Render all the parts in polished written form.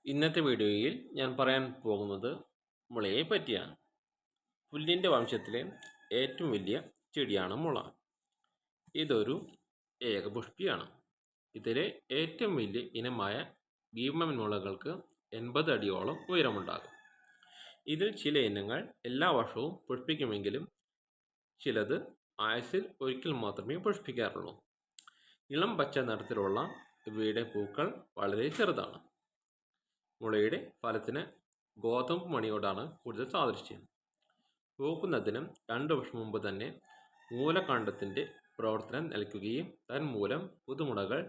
ഇന്നത്തെ വീഡിയോയിൽ ഞാൻ പറയാൻ പോകുന്നത് മുളയെ പറ്റിയാണ്. പുല്ലിൻ്റെ വംശത്തിലെ ഏറ്റവും വലിയ ചെടിയാണ് മുള. ഇതൊരു ഏകപുഷ്പിയാണ്. ഇതിലെ ഏറ്റവും വലിയ ഇനമായ ഭീമൻ മുളകൾക്ക് 80 അടിയോളം ഉയരമുണ്ടാകും. ഇതിൽ ചില ഇനങ്ങൾ എല്ലാ വർഷവും പുഷ്പിക്കുമെങ്കിലും ചിലത് ആയുസ്സിൽ ഒരിക്കൽ മാത്രമേ പുഷ്പിക്കാറുള്ളൂ. ഇളം പച്ച നിറത്തിലുള്ള ഇവയുടെ പൂക്കൾ വളരെ ചെറുതാണ്. മുളയുടെ ഫലത്തിന് ഗോതമ്പ് മണിയോടാണ് കൂടുതൽ സാദൃശ്യം. പൂക്കുന്നതിന് 2 വർഷം മുമ്പ് തന്നെ മൂലകാണ്ഡത്തിൻ്റെ പ്രവർത്തനം നിലയ്ക്കുകയും തന്മൂലം പുതുമുളകൾ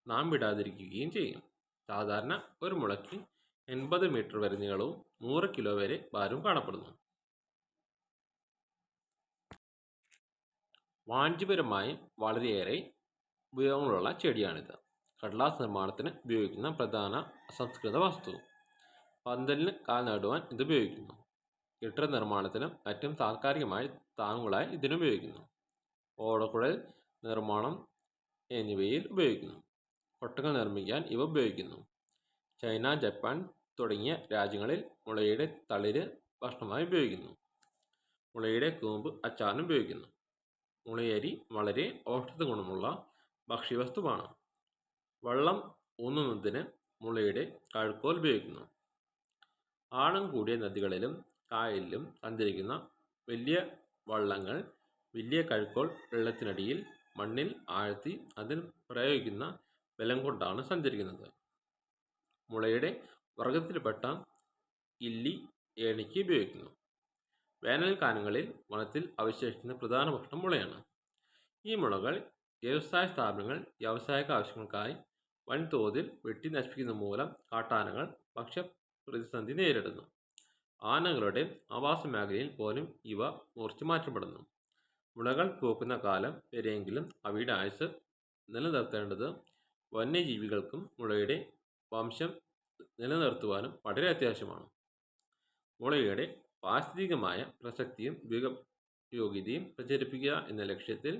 നാം വിടാതിരിക്കുകയും ചെയ്യും. സാധാരണ ഒരു മുളയ്ക്ക് 80 മീറ്റർ വരെ നീളവും 100 കിലോ വരെ ഭാരവും കാണപ്പെടുന്നു. വാണിജ്യപരമായി വളരെയേറെ ഉപയോഗങ്ങളുള്ള ചെടിയാണിത്. കടലാസ് നിർമ്മാണത്തിന് ഉപയോഗിക്കുന്ന പ്രധാന അസംസ്കൃത വസ്തു. പന്തലിന് കാൽ നടുവാൻ ഇത് ഉപയോഗിക്കുന്നു. കെട്ടിട നിർമ്മാണത്തിനും മറ്റും താൽക്കാലികമായി താങ്ങുകളായി ഇതിനുപയോഗിക്കുന്നു. ഓടക്കുഴൽ നിർമ്മാണം എന്നിവയിൽ ഉപയോഗിക്കുന്നു. കൊട്ടകൾ നിർമ്മിക്കാൻ ഇവ ഉപയോഗിക്കുന്നു. ചൈന, ജപ്പാൻ തുടങ്ങിയ രാജ്യങ്ങളിൽ മുളയുടെ തളിര് ഭക്ഷണമായി ഉപയോഗിക്കുന്നു. മുളയുടെ കൂമ്പ് അച്ചാറിന് ഉപയോഗിക്കുന്നു. മുളയരി വളരെ ഔഷധ ഗുണമുള്ള ഭക്ഷ്യവസ്തുവാണ്. വെള്ളം ഊന്നുന്നതിന് മുളയുടെ കഴുക്കോൽ ഉപയോഗിക്കുന്നു. ആഴം കൂടിയ നദികളിലും കായലിലും സഞ്ചരിക്കുന്ന വലിയ വള്ളങ്ങൾ വലിയ കഴുക്കോൽ വെള്ളത്തിനടിയിൽ മണ്ണിൽ ആഴ്ത്തി അതിൽ പ്രയോഗിക്കുന്ന ബലം കൊണ്ടാണ് സഞ്ചരിക്കുന്നത്. മുളയുടെ വർഗത്തിൽപ്പെട്ട ഇല്ലി ഏണിക്ക് ഉപയോഗിക്കുന്നു. വേനൽക്കാലങ്ങളിൽ വനത്തിൽ അവശേഷിക്കുന്ന പ്രധാന ഭക്ഷണം മുളയാണ്. ഈ മുളകൾ വ്യവസായ സ്ഥാപനങ്ങൾ വ്യാവസായിക ആവശ്യങ്ങൾക്കായി വൻതോതിൽ വെട്ടി നശിപ്പിക്കുന്നത് മൂലം കാട്ടാനകൾ ഭക്ഷ്യ പ്രതിസന്ധി നേരിടുന്നു. ആനകളുടെ ആവാസ മേഖലയിൽ പോലും ഇവ മുറിച്ചു മാറ്റപ്പെടുന്നു. മുളകൾ പൂക്കുന്ന കാലം വരെയെങ്കിലും അവയുടെ ആയുസ് നിലനിർത്തേണ്ടത് വന്യജീവികൾക്കും മുളയുടെ വംശം നിലനിർത്തുവാനും വളരെ അത്യാവശ്യമാണ്. മുളയുടെ പാരിസ്ഥിതികമായ പ്രസക്തിയും ഉപയോഗയോഗ്യതയും പ്രചരിപ്പിക്കുക എന്ന ലക്ഷ്യത്തിൽ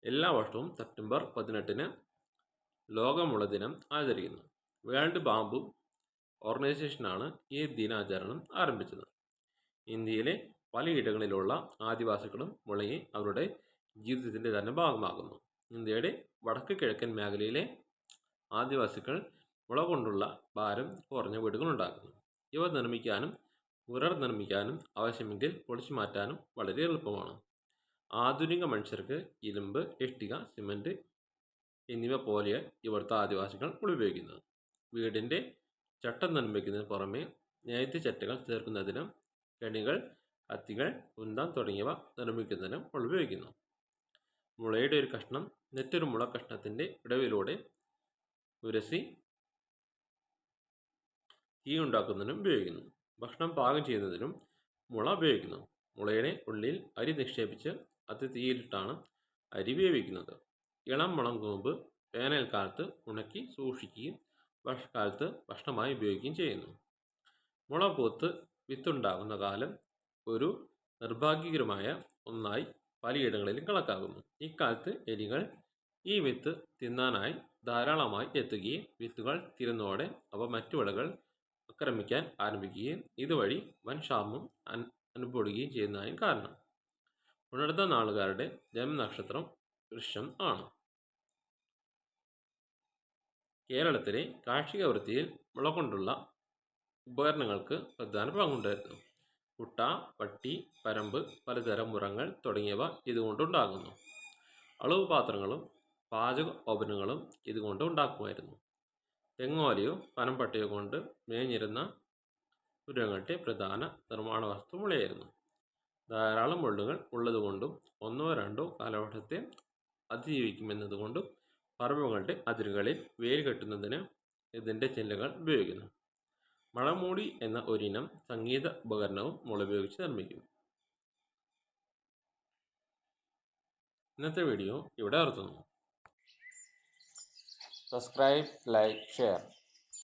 എല്ലാ വർഷവും സെപ്റ്റംബർ 18-ന് ലോക മുള ദിനം ആചരിക്കുന്നു. വേൾഡ് ബാംബു ഓർഗനൈസേഷനാണ് ഈ ദിനാചരണം ആരംഭിച്ചത്. ഇന്ത്യയിലെ പലയിടങ്ങളിലുള്ള ആദിവാസികളും മുളയെ അവരുടെ ജീവിതത്തിൻ്റെ തന്നെ ഭാഗമാക്കുന്നു. ഇന്ത്യയുടെ വടക്ക് കിഴക്കൻ മേഖലയിലെ ആദിവാസികൾ മുള കൊണ്ടുള്ള ഭാരം കുറഞ്ഞ വീടുകളുണ്ടാക്കുന്നു. ഇവ നിർമ്മിക്കാനും പുനർനിർമ്മിക്കാനും ആവശ്യമെങ്കിൽ പൊളിച്ചു മാറ്റാനും വളരെ എളുപ്പമാണ്. ആധുനിക മനുഷ്യർക്ക് ഇരുമ്പ്, ഇഷ്ടിക, സിമൻറ്റ് എന്നിവ പോലെ ഇവിടുത്തെ ആദിവാസികൾ ഉപയോഗിക്കുന്നത്. വീടിൻ്റെ ചട്ടം നിർമ്മിക്കുന്നതിന് പുറമെ നെയ്ത്ത് ചട്ടകൾ ചേർക്കുന്നതിനും കെണികൾ, കത്തികൾ, കുന്തം തുടങ്ങിയവ നിർമ്മിക്കുന്നതിനും ഉപയോഗിക്കുന്നു. മുളയുടെ ഒരു കഷ്ണം മറ്റൊരു മുള കഷ്ണത്തിൻ്റെ ഇടവിലൂടെ ഉരസി തീ ഉണ്ടാക്കുന്നതിനും ഉപയോഗിക്കുന്നു. ഭക്ഷണം പാകം ചെയ്യുന്നതിനും മുള ഉപയോഗിക്കുന്നു. മുളയുടെ ഉള്ളിൽ അരി നിക്ഷേപിച്ച് അത് തീയിലിട്ടാണ് അരി വേവിക്കുന്നത്. ഇളം മുളം കൂമ്പ് വേനൽക്കാലത്ത് ഉണക്കി സൂക്ഷിക്കുകയും വർഷക്കാലത്ത് ഭക്ഷണമായി ഉപയോഗിക്കുകയും ചെയ്യുന്നു. മുള പൂത്ത് വിത്തുണ്ടാകുന്ന കാലം ഒരു നിർഭാഗ്യകരമായ ഒന്നായി പലയിടങ്ങളിലും കണക്കാക്കുന്നു. ഇക്കാലത്ത് എലികൾ ഈ വിത്ത് തിന്നാനായി ധാരാളമായി എത്തുകയും വിത്തുകൾ തീരുന്നതോടെ അവ മറ്റു വിളകൾ ആക്രമിക്കാൻ ആരംഭിക്കുകയും ഇതുവഴി വൻ ക്ഷാമം അനുഭവപ്പെടുകയും ചെയ്യുന്നതായും കാരണം. ഉണർന്ന നാളുകാരുടെ ജന്മനക്ഷത്രം വൃശ്ചം ആണ്. കേരളത്തിലെ കാർഷിക വൃത്തിയിൽ മുള കൊണ്ടുള്ള ഉപകരണങ്ങൾക്ക് പ്രധാന പങ്കുണ്ടായിരുന്നു. കുട്ട, പട്ടി, പരമ്പ്, പലതരം മുറങ്ങൾ തുടങ്ങിയവ ഇതുകൊണ്ടുണ്ടാകുന്നു. അളവ് പാത്രങ്ങളും പാചകോപകരണങ്ങളും ഇതുകൊണ്ട് ഉണ്ടാക്കുമായിരുന്നു. തെങ്ങോലയോ പനമ്പട്ടയോ കൊണ്ട് മേഞ്ഞിരുന്ന പുരങ്ങളുടെ പ്രധാന നിർമ്മാണ വസ്തു മുളയായിരുന്നു. ധാരാളം മുള്ളുകൾ ഉള്ളതുകൊണ്ടും 1-2 കാലവർഷത്തെ അതിജീവിക്കുമെന്നതുകൊണ്ടും പറമ്പുകളുടെ അതിരുകളിൽ വേര് കെട്ടുന്നതിന് ഇതിൻ്റെ ചില്ലകൾ ഉപയോഗിക്കുന്നു. മഴമൂടി എന്ന ഒരിനം സംഗീത ഉപകരണവും മുള ഉപയോഗിച്ച് നിർമ്മിക്കുന്നു. ഇന്നത്തെ വീഡിയോ ഇവിടെ നിർത്തുന്നു. Subscribe, like, share.